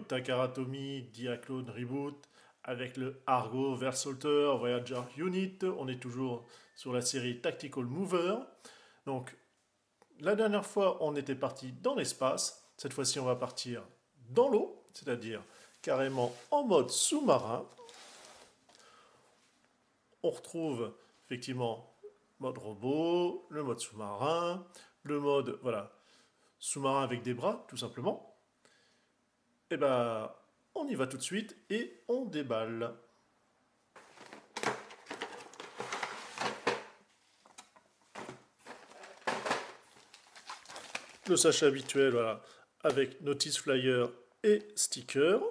Takara Tomy, Diaclone Reboot, avec le Argo Versalter Voyager Unit. On est toujours sur la série Tactical Mover. Donc, la dernière fois, on était parti dans l'espace. Cette fois-ci, on va partir dans l'eau, c'est-à-dire carrément en mode sous-marin. On retrouve effectivement mode robot, le mode sous-marin, le mode voilà, sous-marin avec des bras, tout simplement. Et ben, on y va tout de suite et on déballe. Le sachet habituel, voilà, avec notice flyer et sticker.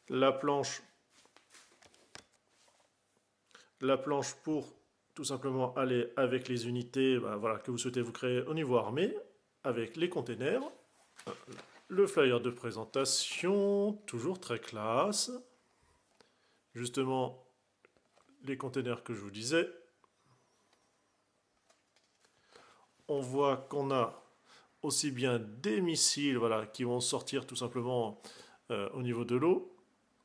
La planche pour tout simplement aller avec les unités voilà, que vous souhaitez vous créer au niveau armé, avec les containers. Le flyer de présentation, toujours très classe. Justement, les containers que je vous disais. On voit qu'on a aussi bien des missiles voilà, qui vont sortir tout simplement au niveau de l'eau.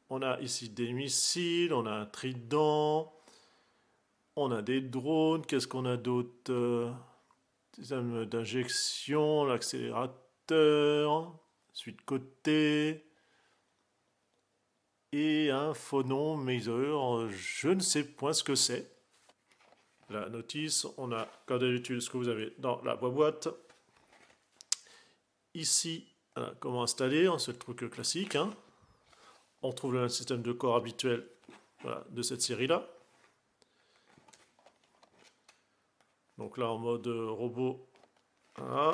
On a ici des missiles, on a un trident, on a des drones, qu'est-ce qu'on a d'autre? Des armes d'injection, l'accélérateur, suite côté, et un phonon maser, je ne sais point ce que c'est. La notice, on a comme d'habitude ce que vous avez dans la boîte. Ici, voilà, comment installer, c'est le truc classique. Hein. On trouve le système de corps habituel voilà, de cette série-là. Donc là, en mode robot, voilà.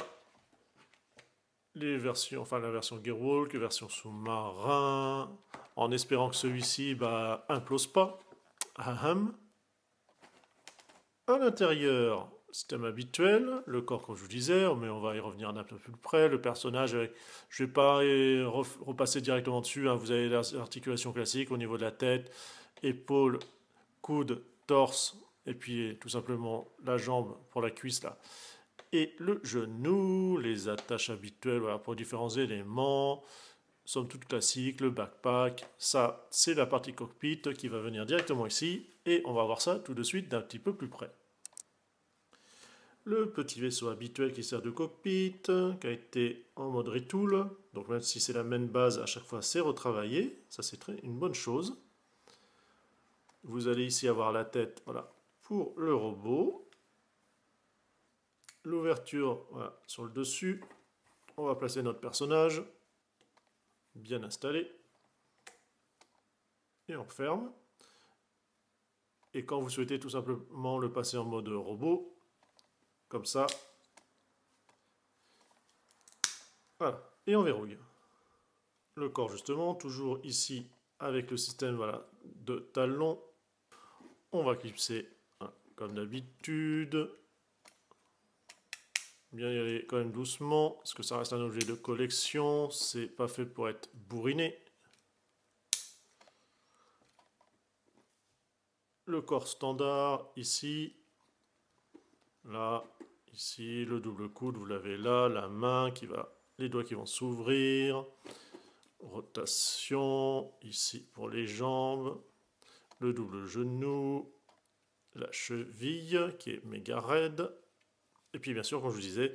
Les versions, enfin la version Gearwalk, version sous-marin, en espérant que celui-ci implose pas. Ahem. À l'intérieur, système habituel, le corps comme je vous disais, mais on va y revenir un peu plus près. Le personnage, je ne vais pas repasser directement dessus, hein, vous avez l'articulation classique au niveau de la tête, épaules, coude, torse, et puis tout simplement la jambe pour la cuisse là. Et le genou, les attaches habituelles voilà, pour différents éléments, somme toute classique, le backpack, ça c'est la partie cockpit qui va venir directement ici, et on va voir ça tout de suite d'un petit peu plus près. Le petit vaisseau habituel qui sert de cockpit, qui a été en mode retool, donc même si c'est la même base, à chaque fois c'est retravaillé, ça c'est une bonne chose. Vous allez ici avoir la tête voilà, pour le robot. L'ouverture voilà, sur le dessus, on va placer notre personnage, bien installé, et on ferme. Et quand vous souhaitez tout simplement le passer en mode robot, comme ça, voilà, et on verrouille. Le corps justement, toujours ici avec le système voilà, de talons, on va clipser hein, comme d'habitude, bien y aller quand même doucement, parce que ça reste un objet de collection, c'est pas fait pour être bourriné. Le corps standard ici, là, ici, le double coude, vous l'avez là, la main qui va, les doigts qui vont s'ouvrir, rotation, ici pour les jambes, le double genou, la cheville qui est méga raide, et puis bien sûr, comme je vous disais,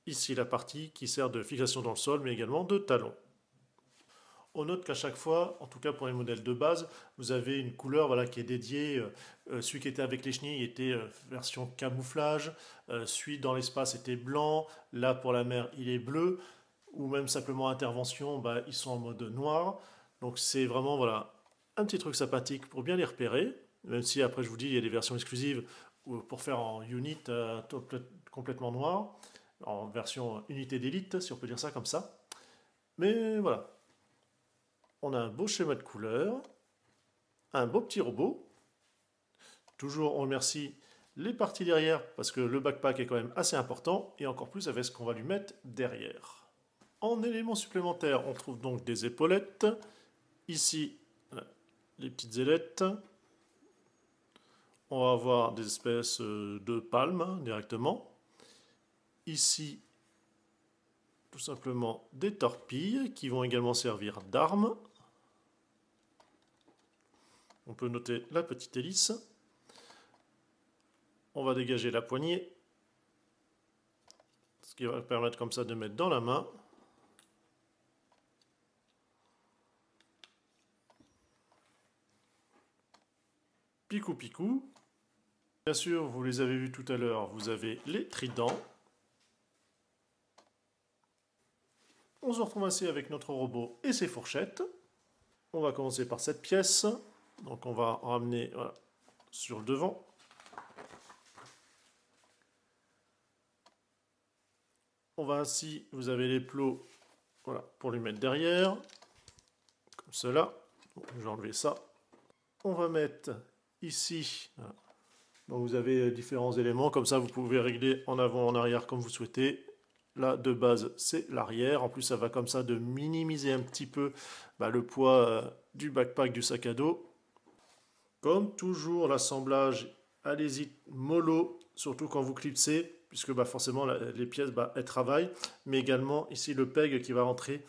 ici la partie qui sert de fixation dans le sol, mais également de talon. On note qu'à chaque fois, en tout cas pour les modèles de base, vous avez une couleur voilà, qui est dédiée. Celui qui était avec les chenilles était version camouflage, celui dans l'espace était blanc, là pour la mer il est bleu, ou même simplement intervention, ils sont en mode noir. Donc c'est vraiment voilà, un petit truc sympathique pour bien les repérer, même si après je vous dis il y a des versions exclusives pour faire en unit complètement noir, en version unité d'élite si on peut dire ça comme ça. Mais voilà, on a un beau schéma de couleurs, un beau petit robot. Toujours, on remercie les parties derrière parce que le backpack est quand même assez important et encore plus avec ce qu'on va lui mettre derrière. En éléments supplémentaires, on trouve donc des épaulettes. Ici, voilà, les petites ailettes. on va avoir des espèces de palmes hein, directement. Ici, tout simplement des torpilles qui vont également servir d'armes. On peut noter la petite hélice. On va dégager la poignée, ce qui va permettre comme ça de mettre dans la main. Picou picou. Bien sûr, vous les avez vus tout à l'heure, vous avez les tridents. On se retrouve ainsi avec notre robot et ses fourchettes. On va commencer par cette pièce. Donc on va ramener voilà, sur le devant. On va ainsi, vous avez les plots voilà, pour lui mettre derrière. Comme cela. Bon, je vais enlever ça. On va mettre ici. Voilà. Donc vous avez différents éléments. Comme ça, vous pouvez régler en avant, en arrière comme vous souhaitez. Là, de base, c'est l'arrière. En plus, ça va comme ça de minimiser un petit peu le poids du backpack, du sac à dos. Comme toujours, l'assemblage, allez-y mollo, surtout quand vous clipsez, puisque forcément les pièces elles travaillent. Mais également ici le peg qui va rentrer.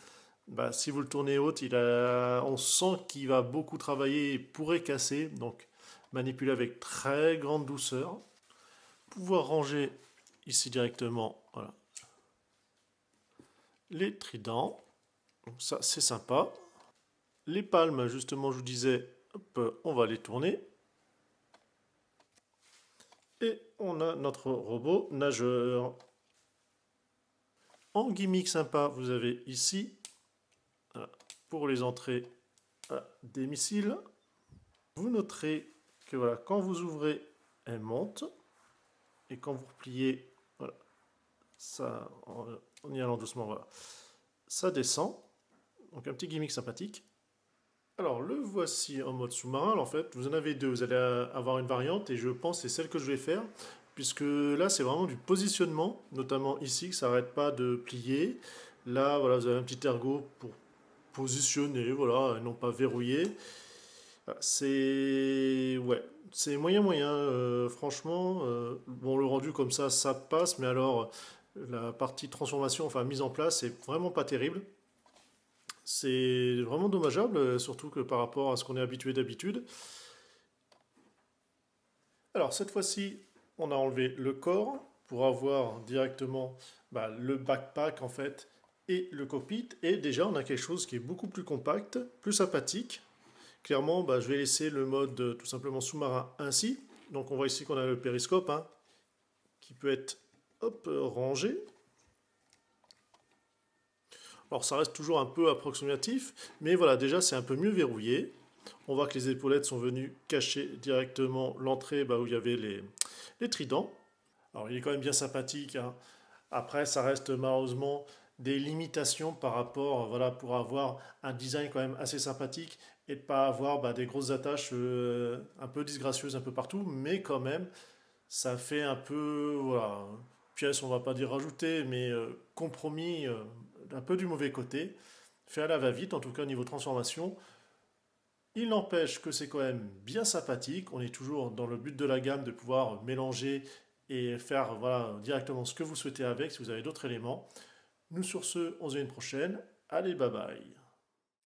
Si vous le tournez haute, on sent qu'il va beaucoup travailler et pourrait casser. Donc manipuler avec très grande douceur. Pouvoir ranger ici directement voilà, les tridents. Donc ça c'est sympa. Les palmes, justement, je vous disais, hop, on va les tourner. Et on a notre robot nageur. En gimmick sympa, vous avez ici, pour les entrées des missiles. Vous noterez que voilà, quand vous ouvrez, elle monte. Et quand vous repliez, voilà, ça, en y allant doucement, voilà, ça descend. Donc un petit gimmick sympathique. Alors le voici en mode sous-marin. En fait, vous en avez deux. Vous allez avoir une variante et je pense que c'est celle que je vais faire. Puisque là, c'est vraiment du positionnement. Notamment ici, que ça n'arrête pas de plier. Là, voilà, vous avez un petit ergot pour positionner, voilà, et non pas verrouiller. C'est ouais, c'est moyen. Franchement, bon, le rendu comme ça passe. Mais alors, la partie transformation, enfin mise en place, c'est vraiment pas terrible. C'est vraiment dommageable, surtout que par rapport à ce qu'on est habitué d'habitude. Alors cette fois-ci, on a enlevé le corps pour avoir directement le backpack en fait et le cockpit. Et déjà, on a quelque chose qui est beaucoup plus compact, plus sympathique. Clairement, je vais laisser le mode tout simplement sous-marin ainsi. Donc on voit ici qu'on a le périscope hein, qui peut être hop, rangé. Alors ça reste toujours un peu approximatif, mais voilà, déjà c'est un peu mieux verrouillé. On voit que les épaulettes sont venues cacher directement l'entrée où il y avait les tridents. Alors il est quand même bien sympathique. Hein. Après, ça reste malheureusement des limitations par rapport, voilà, pour avoir un design quand même assez sympathique et de ne pas avoir des grosses attaches un peu disgracieuses un peu partout, mais quand même, ça fait un peu, voilà, pièce, on va pas dire rajoutée, mais compromis un peu du mauvais côté. Fait à la va-vite, en tout cas au niveau transformation. Il n'empêche que c'est quand même bien sympathique. On est toujours dans le but de la gamme de pouvoir mélanger et faire voilà, directement ce que vous souhaitez avec si vous avez d'autres éléments. Nous sur ce, on se dit à une prochaine. Allez, bye bye.